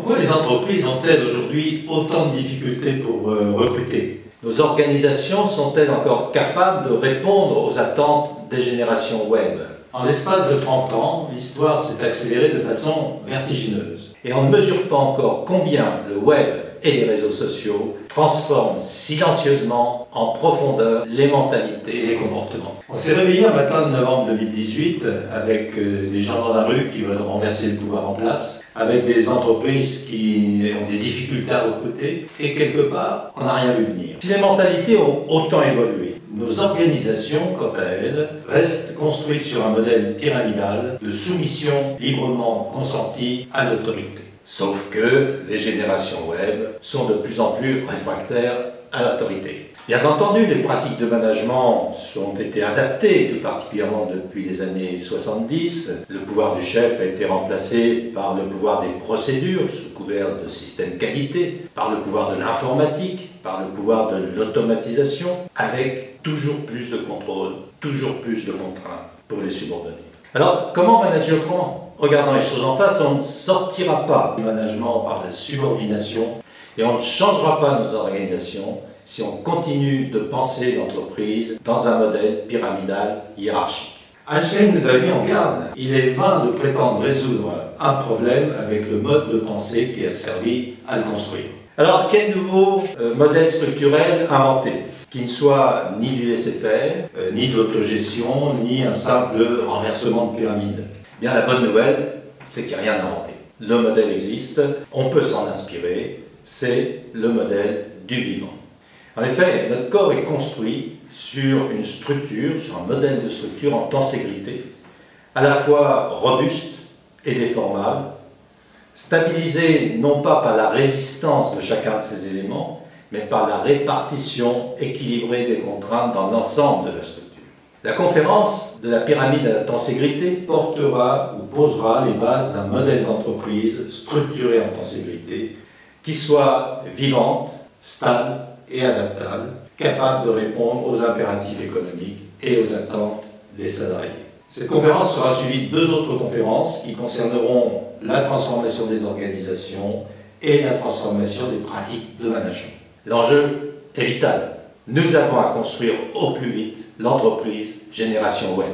Pourquoi les entreprises ont-elles aujourd'hui autant de difficultés pour recruter? Nos organisations sont-elles encore capables de répondre aux attentes des générations web? En l'espace de 30 ans, l'histoire s'est accélérée de façon vertigineuse. Et on ne mesure pas encore combien le web et les réseaux sociaux transforment silencieusement, en profondeur, les mentalités et les comportements. On s'est réveillé un matin de novembre 2018 avec des gens dans la rue qui veulent renverser le pouvoir en place, avec des entreprises qui ont des difficultés à recruter, et quelque part, on n'a rien vu venir. Si les mentalités ont autant évolué, nos organisations, quant à elles, restent construites sur un modèle pyramidal de soumission librement consentie à l'autorité. Sauf que les générations web sont de plus en plus réfractaires à l'autorité. Bien entendu, les pratiques de management ont été adaptées, tout particulièrement depuis les années 70. Le pouvoir du chef a été remplacé par le pouvoir des procédures, sous couvert de système qualité, par le pouvoir de l'informatique, par le pouvoir de l'automatisation, avec toujours plus de contrôle, toujours plus de contraintes pour les subordonnés. Alors, comment manager autrement? Regardant les choses en face, on ne sortira pas du management par la subordination et on ne changera pas nos organisations si on continue de penser l'entreprise dans un modèle pyramidal hiérarchique. Einstein nous a mis en garde. Il est vain de prétendre résoudre un problème avec le mode de pensée qui a servi à le construire. Alors, quel nouveau modèle structurel inventer, qui ne soit ni du laisser-faire, ni de l'autogestion, ni un simple renversement de pyramide? Bien, la bonne nouvelle, c'est qu'il n'y a rien inventé. Le modèle existe, on peut s'en inspirer, c'est le modèle du vivant. En effet, notre corps est construit sur une structure, sur un modèle de structure en tenségrité, à la fois robuste et déformable, stabilisé non pas par la résistance de chacun de ces éléments, mais par la répartition équilibrée des contraintes dans l'ensemble de la structure. La conférence de la pyramide à la tenségrité portera ou posera les bases d'un modèle d'entreprise structuré en tenségrité qui soit vivante, stable et adaptable, capable de répondre aux impératifs économiques et aux attentes des salariés. Cette conférence sera suivie de 2 autres conférences qui concerneront la transformation des organisations et la transformation des pratiques de management. L'enjeu est vital. Nous avons à construire au plus vite l'entreprise Génération Web.